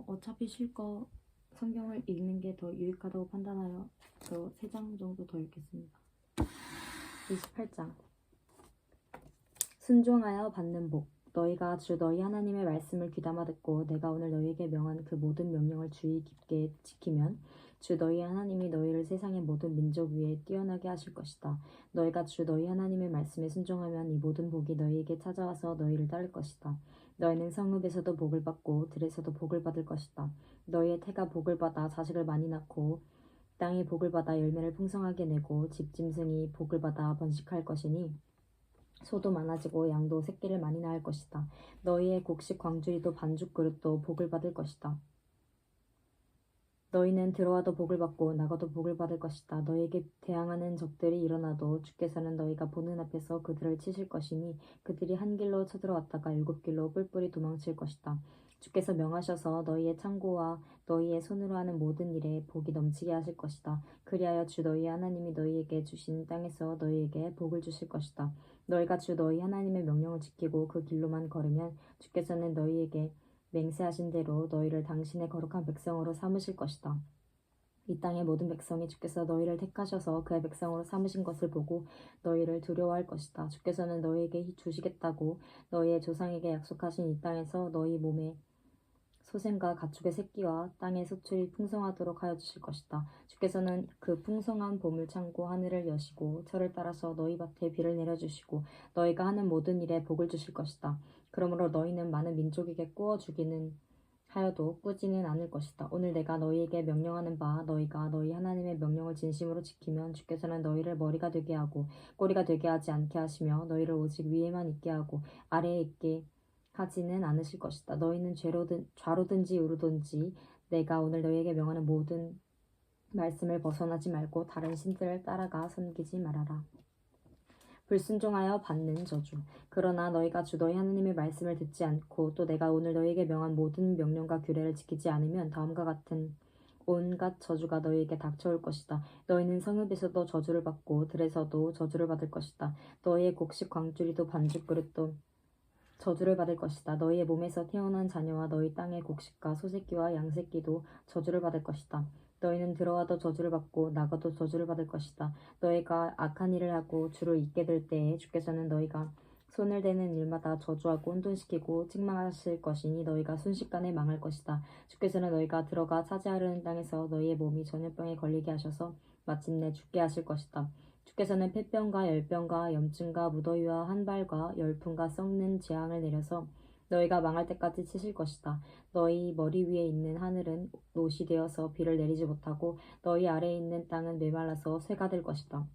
어차피 쉴 거 성경을 읽는 게 더 유익하다고 판단하여 저 3장 정도 더 읽겠습니다. 28장. 순종하여 받는 복. 너희가 주 너희 하나님의 말씀을 귀담아 듣고 내가 오늘 너희에게 명한 그 모든 명령을 주의 깊게 지키면 주 너희 하나님이 너희를 세상의 모든 민족 위에 뛰어나게 하실 것이다. 너희가 주 너희 하나님의 말씀에 순종하면 이 모든 복이 너희에게 찾아와서 너희를 따를 것이다. 너희는 성읍에서도 복을 받고 들에서도 복을 받을 것이다. 너희의 태가 복을 받아 자식을 많이 낳고 땅이 복을 받아 열매를 풍성하게 내고 집짐승이 복을 받아 번식할 것이니 소도 많아지고 양도 새끼를 많이 낳을 것이다. 너희의 곡식 광주리도 반죽 그릇도 복을 받을 것이다. 너희는 들어와도 복을 받고 나가도 복을 받을 것이다. 너희에게 대항하는 적들이 일어나도 주께서는 너희가 보는 앞에서 그들을 치실 것이니 그들이 한 길로 쳐들어왔다가 7길로 뿔뿔이 도망칠 것이다. 주께서 명하셔서 너희의 창고와 너희의 손으로 하는 모든 일에 복이 넘치게 하실 것이다. 그리하여 주 너희 하나님이 너희에게 주신 땅에서 너희에게 복을 주실 것이다. 너희가 주 너희 하나님의 명령을 지키고 그 길로만 걸으면 주께서는 너희에게 맹세하신 대로 너희를 당신의 거룩한 백성으로 삼으실 것이다. 이 땅의 모든 백성이 주께서 너희를 택하셔서 그의 백성으로 삼으신 것을 보고 너희를 두려워할 것이다. 주께서는 너희에게 주시겠다고 너희의 조상에게 약속하신 이 땅에서 너희 몸에 소생과 가축의 새끼와 땅의 소출이 풍성하도록 하여 주실 것이다. 주께서는 그 풍성한 봄을 참고 하늘을 여시고 철을 따라서 너희 밭에 비를 내려주시고 너희가 하는 모든 일에 복을 주실 것이다. 그러므로 너희는 많은 민족에게 꾸어 주기는 하여도 꾸지는 않을 것이다. 오늘 내가 너희에게 명령하는 바 너희가 너희 하나님의 명령을 진심으로 지키면 주께서는 너희를 머리가 되게 하고 꼬리가 되게 하지 않게 하시며 너희를 오직 위에만 있게 하고 아래에 있게 하지는 않으실 것이다. 너희는 좌로든지 우로든지 내가 오늘 너희에게 명하는 모든 말씀을 벗어나지 말고 다른 신들을 따라가 섬기지 말아라. 불순종하여 받는 저주. 그러나 너희가 주 너희 하나님의 말씀을 듣지 않고 또 내가 오늘 너희에게 명한 모든 명령과 규례를 지키지 않으면 다음과 같은 온갖 저주가 너희에게 닥쳐올 것이다. 너희는 성읍에서도 저주를 받고 들에서도 저주를 받을 것이다. 너희의 곡식 광주리도 반죽 그릇도 저주를 받을 것이다. 너희의 몸에서 태어난 자녀와 너희 땅의 곡식과 소새끼와 양새끼도 저주를 받을 것이다. 너희는 들어와도 저주를 받고 나가도 저주를 받을 것이다. 너희가 악한 일을 하고 주를 잊게 될 때에 주께서는 너희가 손을 대는 일마다 저주하고 혼돈시키고 책망하실 것이니 너희가 순식간에 망할 것이다. 주께서는 너희가 들어가 차지하려는 땅에서 너희의 몸이 전염병에 걸리게 하셔서 마침내 죽게 하실 것이다. 주께서는 폐병과 열병과 염증과 무더위와 한발과 열풍과 썩는 재앙을 내려서 너희가 망할 때까지 치실 것이다. 너희 머리 위에 있는 하늘은 못이 되어서 비를 내리지 못하고 너희 아래에 있는 땅은 메말라서 쇠가 될 것이다.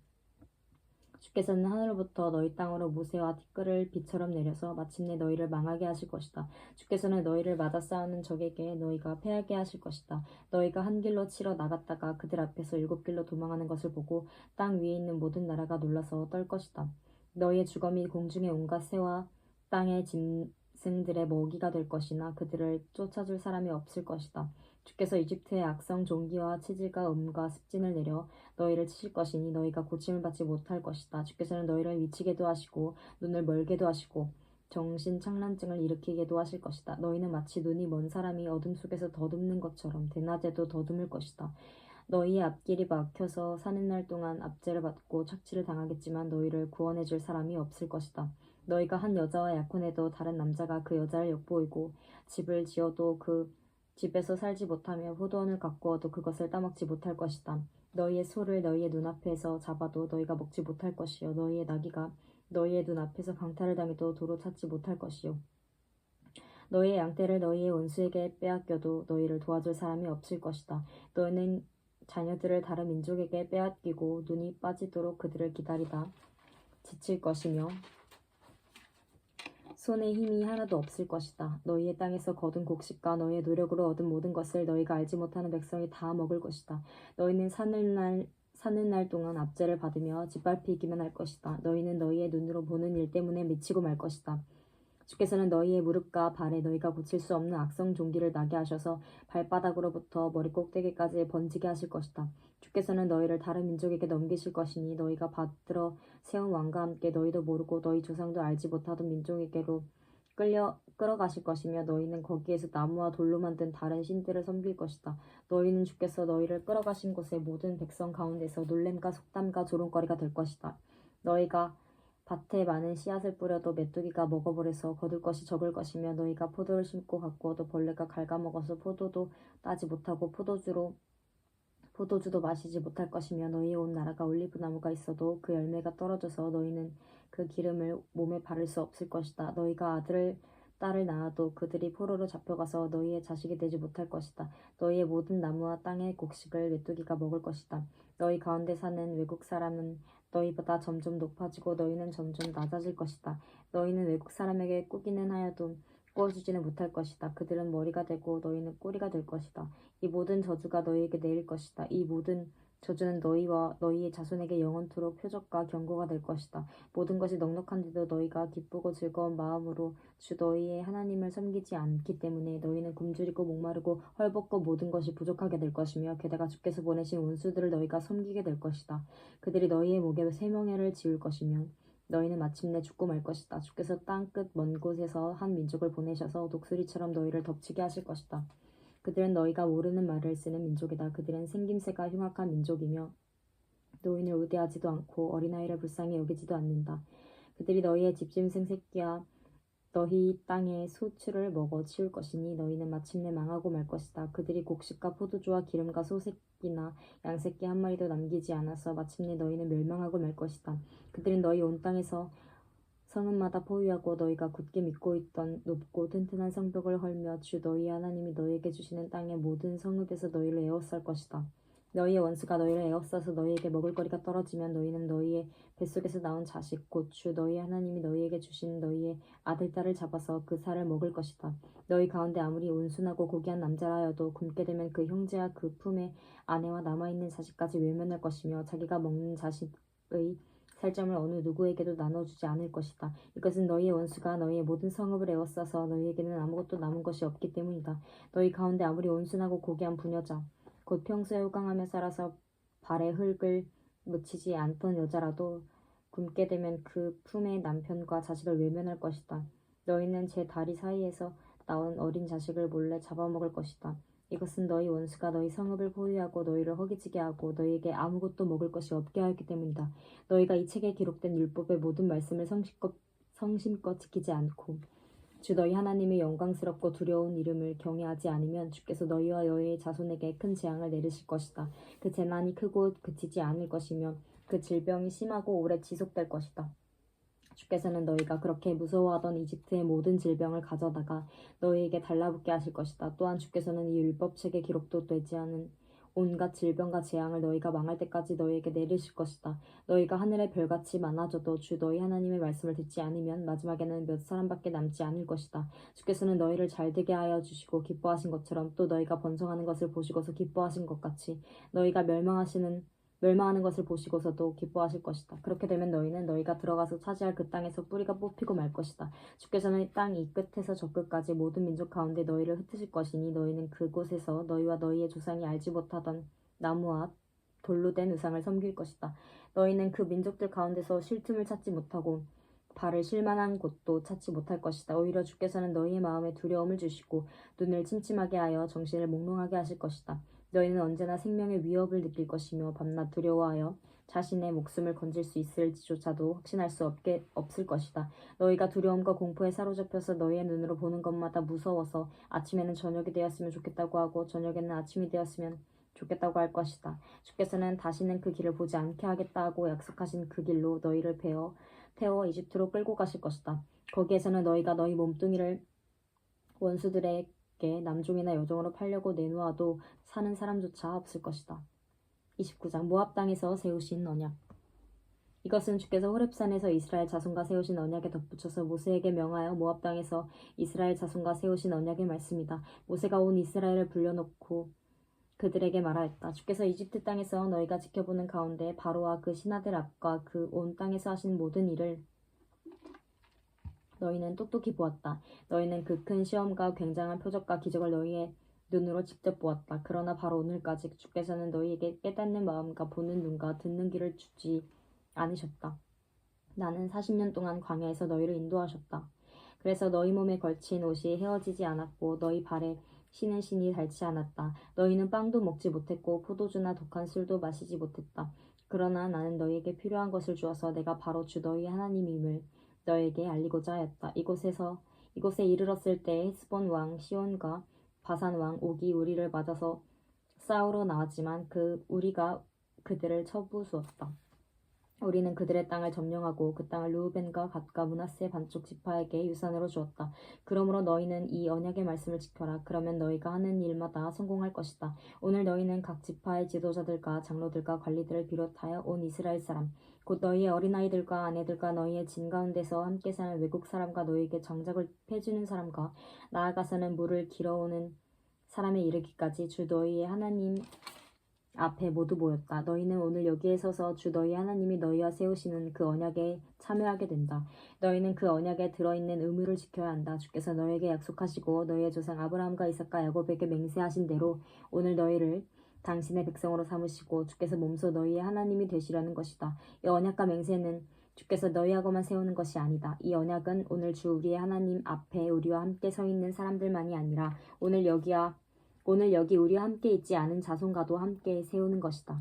주께서는 하늘로부터 너희 땅으로 모세와 티끌을 비처럼 내려서 마침내 너희를 망하게 하실 것이다. 주께서는 너희를 맞아 싸우는 적에게 너희가 패하게 하실 것이다. 너희가 한 길로 치러 나갔다가 그들 앞에서 7길로 도망하는 것을 보고 땅 위에 있는 모든 나라가 놀라서 떨 것이다. 너희의 주검이 공중의 온갖 새와 땅의 짐승들의 먹이가 될 것이나 그들을 쫓아줄 사람이 없을 것이다. 주께서 이집트의 악성 종기와 치질과 음과 습진을 내려 너희를 치실 것이니 너희가 고침을 받지 못할 것이다. 주께서는 너희를 미치게도 하시고 눈을 멀게도 하시고 정신착란증을 일으키게도 하실 것이다. 너희는 마치 눈이 먼 사람이 어둠 속에서 더듬는 것처럼 대낮에도 더듬을 것이다. 너희의 앞길이 막혀서 사는 날 동안 압제를 받고 착취를 당하겠지만 너희를 구원해 줄 사람이 없을 것이다. 너희가 한 여자와 약혼해도 다른 남자가 그 여자를 엿보이고 집을 지어도 그 집에서 살지 못하며 포도원을 가꾸어도 그것을 따먹지 못할 것이다. 너희의 소를 너희의 눈앞에서 잡아도 너희가 먹지 못할 것이요 너희의 나귀가 너희의 눈앞에서 강탈을 당해도 도로 찾지 못할 것이요 너희의 양떼를 너희의 원수에게 빼앗겨도 너희를 도와줄 사람이 없을 것이다. 너희는 자녀들을 다른 민족에게 빼앗기고 눈이 빠지도록 그들을 기다리다 지칠 것이며 손에 힘이 하나도 없을 것이다. 너희의 땅에서 거둔 곡식과 너희의 노력으로 얻은 모든 것을 너희가 알지 못하는 백성이 다 먹을 것이다. 너희는 사는 날 동안 압제를 받으며 짓밟히기만 할 것이다. 너희는 너희의 눈으로 보는 일 때문에 미치고 말 것이다. 주께서는 너희의 무릎과 발에 너희가 고칠 수 없는 악성 종기를 나게 하셔서 발바닥으로부터 머리 꼭대기까지 번지게 하실 것이다. 주께서는 너희를 다른 민족에게 넘기실 것이니 너희가 받들어 세운 왕과 함께 너희도 모르고 너희 조상도 알지 못하던 민족에게로 끌려 끌어가실 것이며 너희는 거기에서 나무와 돌로 만든 다른 신들을 섬길 것이다. 너희는 주께서 너희를 끌어가신 곳의 모든 백성 가운데서 놀램과 속담과 조롱거리가 될 것이다. 너희가 밭에 많은 씨앗을 뿌려도 메뚜기가 먹어버려서 거둘 것이 적을 것이며 너희가 포도를 심고 가꾸어도 벌레가 갉아먹어서 포도도 따지 못하고 포도주도 마시지 못할 것이며 너희의 온 나라가 올리브 나무가 있어도 그 열매가 떨어져서 너희는 그 기름을 몸에 바를 수 없을 것이다. 너희가 아들을 딸을 낳아도 그들이 포로로 잡혀가서 너희의 자식이 되지 못할 것이다. 너희의 모든 나무와 땅의 곡식을 메뚜기가 먹을 것이다. 너희 가운데 사는 외국 사람은 너희보다 점점 높아지고 너희는 점점 낮아질 것이다. 너희는 외국 사람에게 꾸기는 하여도 꾸어주지는 못할 것이다. 그들은 머리가 되고 너희는 꼬리가 될 것이다. 이 모든 저주가 너희에게 내릴 것이다. 이 모든 저주는 너희와 너희의 자손에게 영원토록 표적과 경고가 될 것이다. 모든 것이 넉넉한데도 너희가 기쁘고 즐거운 마음으로 주 너희의 하나님을 섬기지 않기 때문에 너희는 굶주리고 목마르고 헐벗고 모든 것이 부족하게 될 것이며 게다가 주께서 보내신 원수들을 너희가 섬기게 될 것이다. 그들이 너희의 목에 세명회를 지을 것이며 너희는 마침내 죽고 말 것이다. 주께서 땅 끝 먼 곳에서 한 민족을 보내셔서 독수리처럼 너희를 덮치게 하실 것이다. 그들은 너희가 모르는 말을 쓰는 민족이다. 그들은 생김새가 흉악한 민족이며 노인을 우대하지도 않고 어린아이를 불쌍히 여기지도 않는다. 그들이 너희의 집짐승 새끼와 너희 땅의 소출을 먹어 치울 것이니 너희는 마침내 망하고 말 것이다. 그들이 곡식과 포도주와 기름과 소새끼나 양새끼 한 마리도 남기지 않아서 마침내 너희는 멸망하고 말 것이다. 그들은 너희 온 땅에서 성읍마다 포위하고 너희가 굳게 믿고 있던 높고 튼튼한 성벽을 헐며 주 너희 하나님이 너희에게 주시는 땅의 모든 성읍에서 너희를 에워쌀 것이다. 너희의 원수가 너희를 에워싸서 너희에게 먹을 거리가 떨어지면 너희는 너희의 뱃속에서 나온 자식 곧 주 너희 하나님이 너희에게 주신 너희의 아들 딸을 잡아서 그 살을 먹을 것이다. 너희 가운데 아무리 온순하고 고귀한 남자라여도 굶게 되면 그 형제와 그 품의 아내와 남아있는 자식까지 외면할 것이며 자기가 먹는 자식의 살점을 어느 누구에게도 나눠주지 않을 것이다. 이것은 너희의 원수가 너희의 모든 성읍을 에워싸서 너희에게는 아무것도 남은 것이 없기 때문이다. 너희 가운데 아무리 온순하고 고귀한 부녀자 곧 평소에 호강하며 살아서 발에 흙을 묻히지 않던 여자라도 굶게 되면 그 품의 남편과 자식을 외면할 것이다. 너희는 제 다리 사이에서 나온 어린 자식을 몰래 잡아먹을 것이다. 이것은 너희 원수가 너희 성읍을 포위하고 너희를 허기지게 하고 너희에게 아무것도 먹을 것이 없게 하였기 때문이다. 너희가 이 책에 기록된 율법의 모든 말씀을 성심껏 지키지 않고 주 너희 하나님의 영광스럽고 두려운 이름을 경외하지 않으면 주께서 너희와 너희의 자손에게 큰 재앙을 내리실 것이다. 그 재난이 크고 그치지 않을 것이며 그 질병이 심하고 오래 지속될 것이다. 주께서는 너희가 그렇게 무서워하던 이집트의 모든 질병을 가져다가 너희에게 달라붙게 하실 것이다. 또한 주께서는 이 율법책에 기록도 되지 않은 온갖 질병과 재앙을 너희가 망할 때까지 너희에게 내리실 것이다. 너희가 하늘의 별같이 많아져도 주 너희 하나님의 말씀을 듣지 않으면 마지막에는 몇 사람밖에 남지 않을 것이다. 주께서는 너희를 잘되게 하여 주시고 기뻐하신 것처럼 또 너희가 번성하는 것을 보시고서 기뻐하신 것 같이 너희가 멸망하는 것을 보시고서도 기뻐하실 것이다. 그렇게 되면 너희는 너희가 들어가서 차지할 그 땅에서 뿌리가 뽑히고 말 것이다. 주께서는 땅 이 끝에서 저 끝까지 모든 민족 가운데 너희를 흩으실 것이니 너희는 그곳에서 너희와 너희의 조상이 알지 못하던 나무와 돌로 된 우상을 섬길 것이다. 너희는 그 민족들 가운데서 쉴 틈을 찾지 못하고 발을 쉴 만한 곳도 찾지 못할 것이다. 오히려 주께서는 너희의 마음에 두려움을 주시고 눈을 침침하게 하여 정신을 몽롱하게 하실 것이다. 너희는 언제나 생명의 위협을 느낄 것이며 밤낮 두려워하여 자신의 목숨을 건질 수 있을지조차도 확신할 수 없을 것이다. 너희가 두려움과 공포에 사로잡혀서 너희의 눈으로 보는 것마다 무서워서 아침에는 저녁이 되었으면 좋겠다고 하고 저녁에는 아침이 되었으면 좋겠다고 할 것이다. 주께서는 다시는 그 길을 보지 않게 하겠다 하고 약속하신 그 길로 너희를 태워 이집트로 끌고 가실 것이다. 거기에서는 너희가 너희 몸뚱이를 원수들에게 남종이나 여종으로 팔려고 내놓아도 사는 사람조차 없을 것이다. 29장 모압 땅에서 세우신 언약. 이것은 주께서 호렙산에서 이스라엘 자손과 세우신 언약에 덧붙여서 모세에게 명하여 모압 땅에서 이스라엘 자손과 세우신 언약의 말씀이다. 모세가 온 이스라엘을 불러놓고 그들에게 말하였다. 주께서 이집트 땅에서 너희가 지켜보는 가운데 바로와 그 신하들 앞과 그 온 땅에서 하신 모든 일을 너희는 똑똑히 보았다. 너희는 그 큰 시험과 굉장한 표적과 기적을 너희의 눈으로 직접 보았다. 그러나 바로 오늘까지 주께서는 너희에게 깨닫는 마음과 보는 눈과 듣는 귀를 주지 않으셨다. 나는 40년 동안 광야에서 너희를 인도하셨다. 그래서 너희 몸에 걸친 옷이 헤어지지 않았고 너희 발에 신은 신이 닳지 않았다. 너희는 빵도 먹지 못했고 포도주나 독한 술도 마시지 못했다. 그러나 나는 너희에게 필요한 것을 주어서 내가 바로 주 너희 하나님임을 너희에게 알리고자 하였다. 이곳에 이르렀을 때 헤스본 왕 시온과 바산 왕 옥이 우리를 맞아서 싸우러 나왔지만 우리가 그들을 쳐부수었다. 우리는 그들의 땅을 점령하고 그 땅을 르우벤과 갓과 므낫세 반쪽 지파에게 유산으로 주었다. 그러므로 너희는 이 언약의 말씀을 지켜라. 그러면 너희가 하는 일마다 성공할 것이다. 오늘 너희는 각 지파의 지도자들과 장로들과 관리들을 비롯하여 온 이스라엘 사람 곧 너희의 어린아이들과 아내들과 너희의 진 가운데서 함께 사는 외국 사람과 너희에게 정작을 패주는 사람과 나아가서는 물을 길어오는 사람에 이르기까지 주 너희의 하나님 앞에 모두 모였다. 너희는 오늘 여기에 서서 주 너희 하나님이 너희와 세우시는 그 언약에 참여하게 된다. 너희는 그 언약에 들어있는 의무를 지켜야 한다. 주께서 너희에게 약속하시고 너희의 조상 아브라함과 이삭과 야곱에게 맹세하신 대로 오늘 너희를 당신의 백성으로 삼으시고 주께서 몸소 너희의 하나님이 되시려는 것이다. 이 언약과 맹세는 주께서 너희하고만 세우는 것이 아니다. 이 언약은 오늘 주 우리의 하나님 앞에 우리와 함께 서 있는 사람들만이 아니라 오늘 여기 우리와 함께 있지 않은 자손과도 함께 세우는 것이다.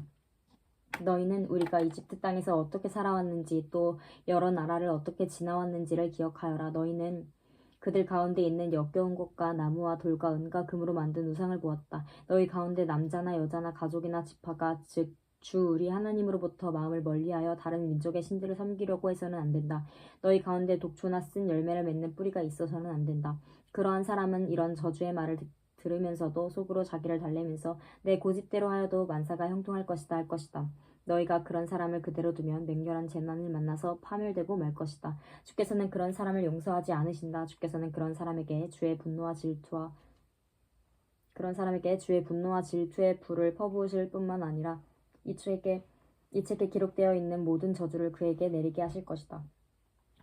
너희는 우리가 이집트 땅에서 어떻게 살아왔는지 또 여러 나라를 어떻게 지나왔는지를 기억하여라. 너희는 그들 가운데 있는 역겨운 것과 나무와 돌과 은과 금으로 만든 우상을 보았다. 너희 가운데 남자나 여자나 가족이나 지파가 즉 주 우리 하나님으로부터 마음을 멀리하여 다른 민족의 신들을 섬기려고 해서는 안 된다. 너희 가운데 독초나 쓴 열매를 맺는 뿌리가 있어서는 안 된다. 그러한 사람은 이런 저주의 말을 들으면서도 속으로 자기를 달래면서 내 고집대로 하여도 만사가 형통할 것이다 할 것이다. 너희가 그런 사람을 그대로 두면 맹렬한 재난을 만나서 파멸되고 말 것이다. 주께서는 그런 사람을 용서하지 않으신다. 주께서는 그런 사람에게 주의 분노와 질투의 불을 퍼부으실 뿐만 아니라 이 책에 기록되어 있는 모든 저주를 그에게 내리게 하실 것이다.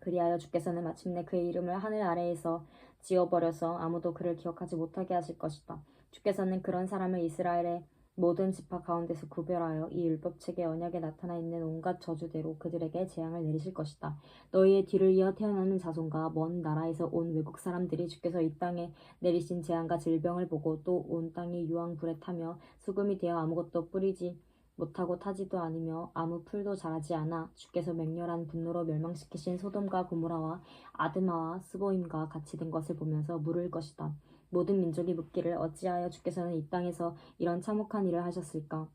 그리하여 주께서는 마침내 그의 이름을 하늘 아래에서 지워버려서 아무도 그를 기억하지 못하게 하실 것이다. 주께서는 그런 사람을 이스라엘의 모든 지파 가운데서 구별하여 이 율법책의 언약에 나타나 있는 온갖 저주대로 그들에게 재앙을 내리실 것이다. 너희의 뒤를 이어 태어나는 자손과 먼 나라에서 온 외국 사람들이 주께서 이 땅에 내리신 재앙과 질병을 보고 또 온 땅이 유황불에 타며 수금이 되어 아무것도 뿌리지 못하고 타지도 않으며 아무 풀도 자라지 않아 주께서 맹렬한 분노로 멸망시키신 소돔과 고모라와 아드마와 스보임과 같이 된 것을 보면서 물을 것이다. 모든 민족이 묻기를 어찌하여 주께서는 이 땅에서 이런 참혹한 일을 하셨을까?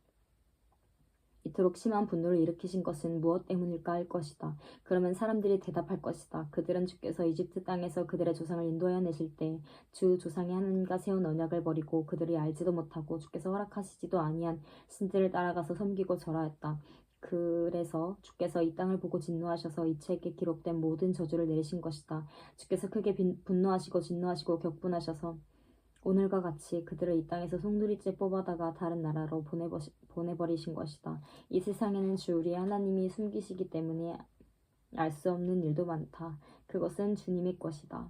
이토록 심한 분노를 일으키신 것은 무엇 때문일까 할 것이다. 그러면 사람들이 대답할 것이다. 그들은 주께서 이집트 땅에서 그들의 조상을 인도하여 내실 때 주 조상의 하나님과 세운 언약을 버리고 그들이 알지도 못하고 주께서 허락하시지도 아니한 신들을 따라가서 섬기고 절하였다. 그래서 주께서 이 땅을 보고 진노하셔서 이 책에 기록된 모든 저주를 내리신 것이다. 주께서 크게 분노하시고 진노하시고 격분하셔서 오늘과 같이 그들을 이 땅에서 송두리째 뽑아다가 다른 나라로 보내버리신 것이다. 이 세상에는 주 우리 하나님이 숨기시기 때문에 알 수 없는 일도 많다. 그것은 주님의 것이다.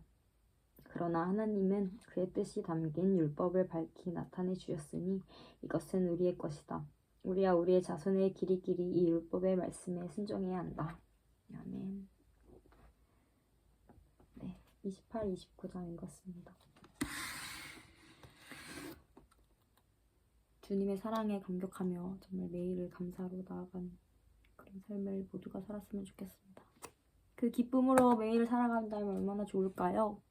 그러나 하나님은 그의 뜻이 담긴 율법을 밝히 나타내 주셨으니 이것은 우리의 것이다. 우리와 우리의 자손의 길이길이 이 율법의 말씀에 순종해야 한다. 아멘. 네, 28, 29장 읽었습니다. 주님의 사랑에 감격하며 정말 매일을 감사로 나아간 그런 삶을 모두가 살았으면 좋겠습니다. 그 기쁨으로 매일 살아간다면 얼마나 좋을까요?